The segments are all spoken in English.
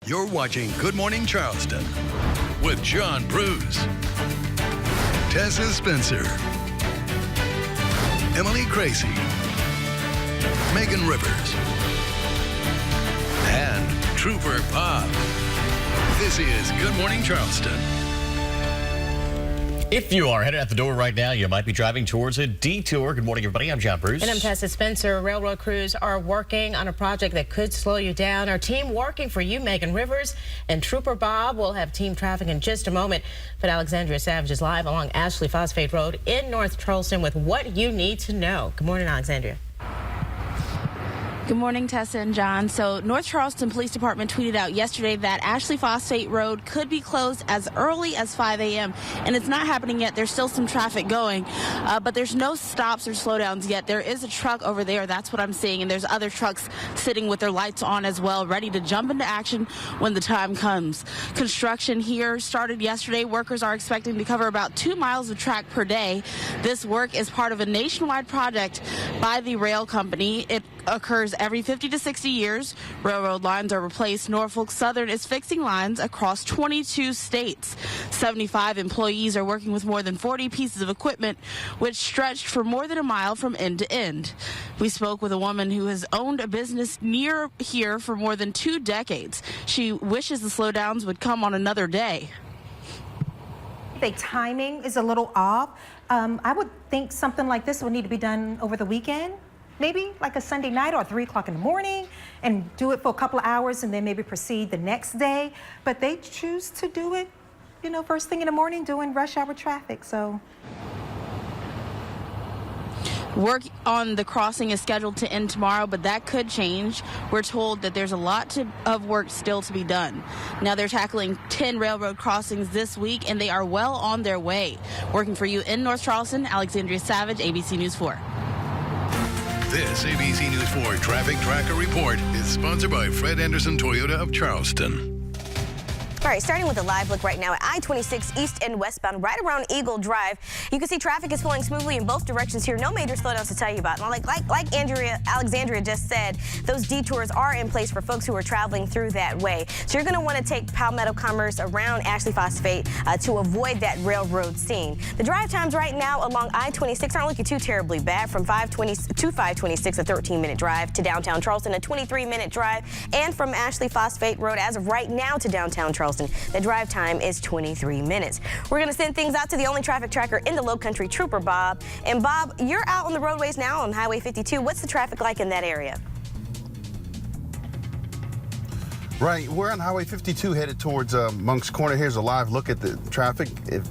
You're watching Good Morning Charleston with John Bruce, Tessa Spencer, Emily Gracie, Megan Rivers, and Trooper Bob. This is Good Morning Charleston. If you are headed out the door right now, you might be driving towards a detour. Good morning, everybody. I'm John Bruce. And I'm Tessa Spencer. Railroad crews are working on a project that could slow you down. Our team working for you, Megan Rivers and Trooper Bob. We'll have team traffic in just a moment. But Alexandria Savage is live along Ashley Phosphate Road in North Charleston with what you need to know. Good morning, Alexandria. Good morning, Tessa and John. So North Charleston Police Department tweeted out yesterday that Ashley Phosphate Road could be closed as early as 5 a.m. And it's not happening yet. There's still some traffic going, but there's no stops or slowdowns yet. There is a truck over there. That's what I'm seeing. And there's other trucks sitting with their lights on as well, ready to jump into action when the time comes. Construction here started yesterday. Workers are expecting to cover about 2 miles of track per day. This work is part of a nationwide project by the rail company. It occurs every 50 to 60 years. Railroad lines are replaced. Norfolk Southern is fixing lines across 22 states. 75 employees are working with more than 40 pieces of equipment, which stretched for more than a mile from end to end. We spoke with a woman who has owned a business near here for more than 2 decades. She wishes the slowdowns would come on another day. The timing is a little off. I would think something like this would need to be done over the weekend. Maybe like a Sunday night or 3 o'clock in the morning, and do it for a couple of hours and then maybe proceed the next day. But they choose to do it, first thing in the morning during rush hour traffic. So work on the crossing is scheduled to end tomorrow, but that could change. We're told that there's a lot of work still to be done. Now they're tackling 10 railroad crossings this week, and they are well on their way. Working for you in North Charleston, Alexandria Savage, ABC News 4. This ABC News 4 Traffic Tracker Report is sponsored by Fred Anderson Toyota of Charleston. All right, starting with a live look right now at I-26 east and westbound, right around Eagle Drive. You can see traffic is flowing smoothly in both directions here. No major slowdowns to tell you about. Now, like Alexandria just said, those detours are in place for folks who are traveling through that way. So you're going to want to take Palmetto Commerce around Ashley Phosphate to avoid that railroad scene. The drive times right now along I-26 aren't looking too terribly bad. From 520 to 526, a 13-minute drive to downtown Charleston, a 23-minute drive, and from Ashley Phosphate Road as of right now to downtown Charleston, the drive time is 23 minutes. We're going to send things out to the only traffic tracker in the Low Country, Trooper Bob. And Bob, you're out on the roadways now on Highway 52. What's the traffic like in that area? Right, we're on Highway 52 headed towards Monk's Corner. Here's a live look at the traffic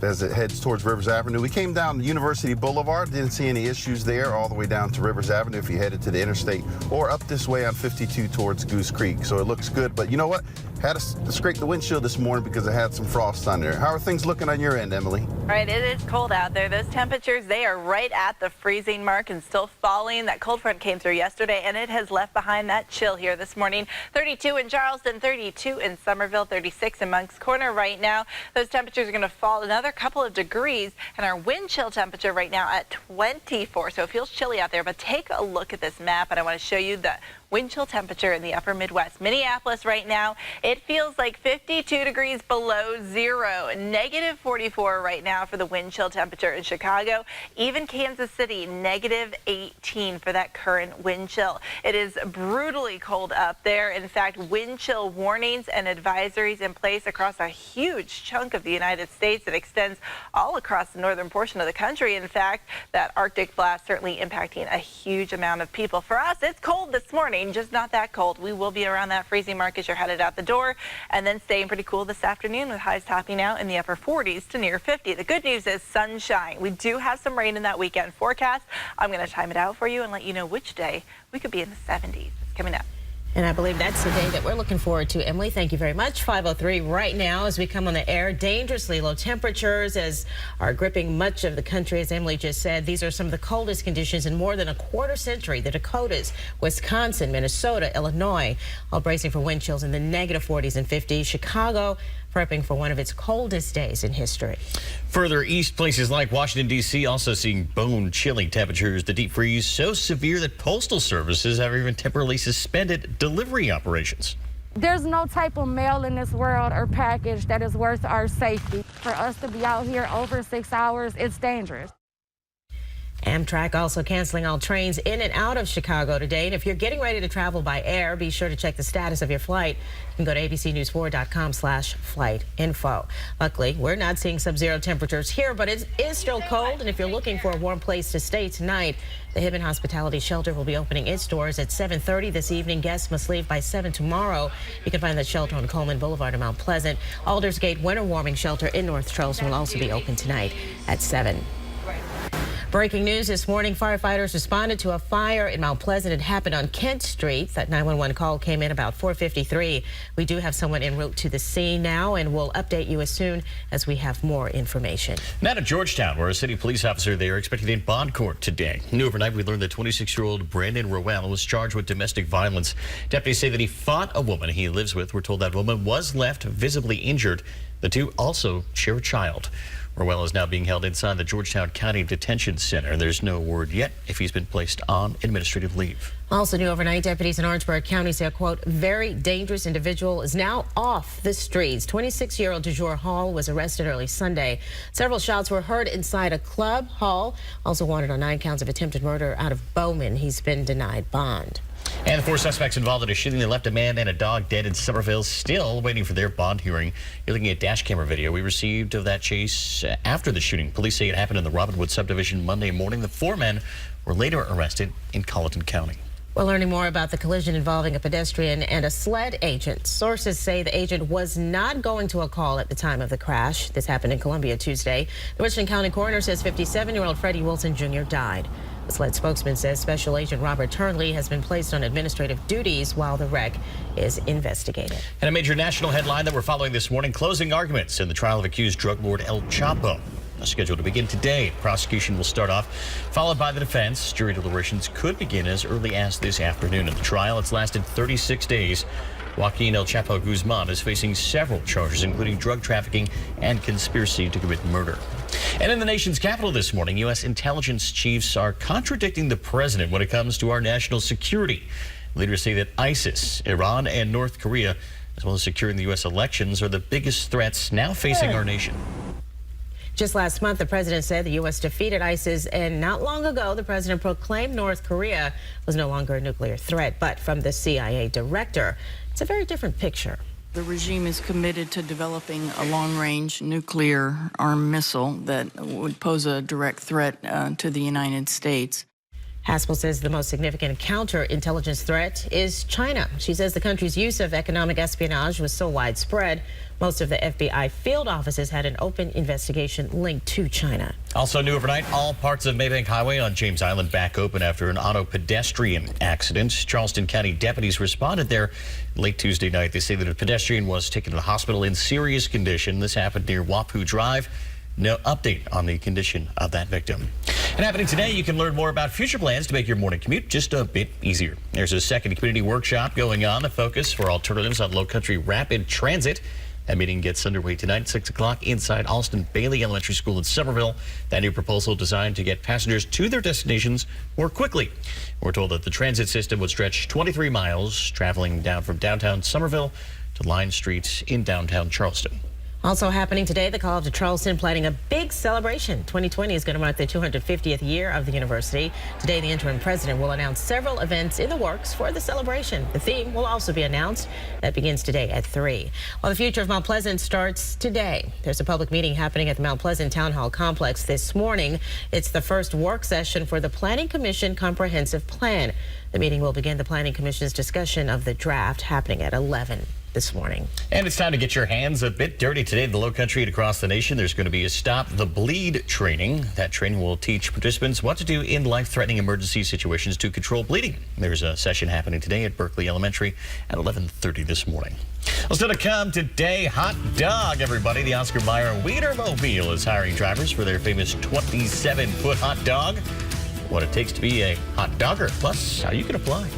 as it heads towards Rivers Avenue. We came down University Boulevard, didn't see any issues there, all the way down to Rivers Avenue if you headed to the interstate, or up this way on 52 towards Goose Creek. So it looks good, but you know what? Had to scrape the windshield this morning because it had some frost on there. How are things looking on your end, Emily? All right, it is cold out there. Those temperatures, they are right at the freezing mark and still falling. That cold front came through yesterday, and it has left behind that chill here this morning. 32 in Charleston, 32 in Somerville, 36 in Monk's Corner right now. Those temperatures are going to fall another couple of degrees, and our wind chill temperature right now at 24. So it feels chilly out there, but take a look at this map, and I want to show you the wind chill temperature in the upper Midwest. Minneapolis right now, it feels like 52 degrees below zero. Negative 44 right now for the wind chill temperature in Chicago. Even Kansas City, negative 18 for that current wind chill. It is brutally cold up there. In fact, wind chill warnings and advisories in place across a huge chunk of the United States. It extends all across the northern portion of the country. In fact, that Arctic blast certainly impacting a huge amount of people. For us, it's cold this morning. Just not that cold. We will be around that freezing mark as you're headed out the door, and then staying pretty cool this afternoon with highs topping out in the upper 40s to near 50. The good news is sunshine. We do have some rain in that weekend forecast. I'm going to time it out for you and let you know which day we could be in the 70s. It's coming up. And I believe that's the day that we're looking forward to. Emily, thank you very much. 5:03 right now as we come on the air. Dangerously low temperatures as are gripping much of the country. As Emily just said, these are some of the coldest conditions in more than a quarter century. The Dakotas, Wisconsin, Minnesota, Illinois, all bracing for wind chills in the negative 40s and 50s. Chicago prepping for one of its coldest days in history. Further east, places like Washington, D.C. also seeing bone-chilling temperatures. The deep freeze so severe that postal services have even temporarily suspended delivery operations. There's no type of mail in this world or package that is worth our safety. For us to be out here over 6 hours, it's dangerous. Amtrak also canceling all trains in and out of Chicago today. And if you're getting ready to travel by air, be sure to check the status of your flight. You can go to abcnews4.com/flight info. Luckily, we're not seeing sub-zero temperatures here, but it is still cold. And if you're looking for a warm place to stay tonight, the Hibbon Hospitality Shelter will be opening its doors at 7:30 this evening. Guests must leave by 7 tomorrow. You can find the shelter on Coleman Boulevard in Mount Pleasant. Aldersgate Winter Warming Shelter in North Charleston will also be open tonight at 7. Breaking news this morning, firefighters responded to a fire in Mount Pleasant. It happened on Kent Street. That 911 call came in about 4:53. We do have someone en route to the scene now, and we'll update you as soon as we have more information. Now to Georgetown, where a city police officer there expected in bond court today. New overnight, we learned that 26-year-old Brandon Rowell was charged with domestic violence. Deputies say that he fought a woman he lives with. We're told that woman was left visibly injured. The two also share a child. Rowell is now being held inside the Georgetown County Detention Center. There's no word yet if he's been placed on administrative leave. Also new overnight, deputies in Orangeburg County say a, quote, very dangerous individual is now off the streets. 26-year-old DeJour Hall was arrested early Sunday. Several shots were heard inside a club. Hall also wanted on 9 counts of attempted murder out of Bowman. He's been denied bond. And the 4 suspects involved in a shooting that left a man and a dog dead in Somerville still waiting for their bond hearing. You're looking at dash camera video we received of that chase after the shooting. Police say it happened in the Robinwood subdivision Monday morning. The 4 men were later arrested in Colleton County. We're learning more about the collision involving a pedestrian and a sled agent. Sources say the agent was not going to a call at the time of the crash. This happened in Columbia Tuesday. The Richland County coroner says 57-year-old Freddie Wilson Jr. died. The SLED spokesman says Special Agent Robert Turnley has been placed on administrative duties while the wreck is investigated. And a major national headline that we're following this morning, closing arguments in the trial of accused drug lord El Chapo. Scheduled to begin today. Prosecution will start off, followed by the defense. Jury deliberations could begin as early as this afternoon. In the trial, it's lasted 36 days. Joaquin El Chapo Guzman is facing several charges, including drug trafficking and conspiracy to commit murder. And in the nation's capital this morning, U.S. intelligence chiefs are contradicting the president when it comes to our national security. Leaders say that ISIS, Iran, and North Korea, as well as securing the U.S. elections, are the biggest threats now facing our nation. Just last month, the president said the U.S. defeated ISIS, and not long ago, the president proclaimed North Korea was no longer a nuclear threat. But from the CIA director, it's a very different picture. The regime is committed to developing a long-range nuclear armed missile that would pose a direct threat to the United States. Haspel says the most significant counterintelligence threat is China. She says the country's use of economic espionage was so widespread, most of the FBI field offices had an open investigation linked to China. Also new overnight, all parts of Maybank Highway on James Island back open after an auto pedestrian accident. Charleston County deputies responded there late Tuesday night. They say that a pedestrian was taken to the hospital in serious condition. This happened near Wapu Drive. No update on the condition of that victim. And happening today, you can learn more about future plans to make your morning commute just a bit easier. There's a second community workshop going on, a focus for alternatives on low-country rapid transit. That meeting gets underway tonight at 6 o'clock inside Alston Bailey Elementary School in Somerville. That new proposal designed to get passengers to their destinations more quickly. We're told that the transit system would stretch 23 miles, traveling down from downtown Somerville to Line Street in downtown Charleston. Also happening today, the College of Charleston planning a big celebration. 2020 is going to mark the 250th year of the university. Today, the interim president will announce several events in the works for the celebration. The theme will also be announced. That begins today at 3. While the future of Mount Pleasant starts today, there's a public meeting happening at the Mount Pleasant Town Hall complex this morning. It's the first work session for the Planning Commission Comprehensive Plan. The meeting will begin the Planning Commission's discussion of the draft, happening at 11 this morning. And it's time to get your hands a bit dirty today in the low country and across the nation. There's going to be a Stop the Bleed training. That training will teach participants what to do in life-threatening emergency situations to control bleeding. There's a session happening today at Berkeley Elementary at 11:30 this morning. Well, still to come today, hot dog, everybody. The Oscar Mayer Wienermobile is hiring drivers for their famous 27-foot hot dog. What it takes to be a hot dogger, plus how you can apply.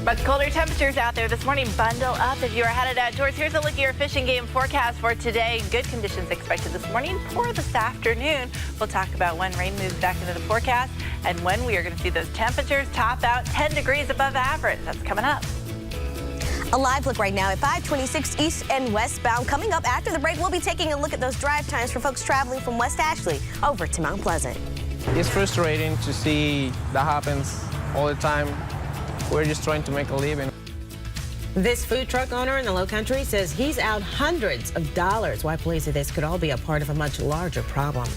Much colder temperatures out there this morning. Bundle up if you are headed outdoors. Here's a look at your fishing game forecast for today. Good conditions expected this morning, poor this afternoon. We'll talk about when rain moves back into the forecast and when we are going to see those temperatures top out 10 degrees above average. That's coming up. A live look right now at 526 east and westbound. Coming up after the break, we'll be taking a look at those drive times for folks traveling from West Ashley over to Mount Pleasant. It's frustrating to see that happens all the time. We're just trying to make a living. This food truck owner in the Low Country says he's out hundreds of dollars. Why police say this could all be a part of a much larger problem.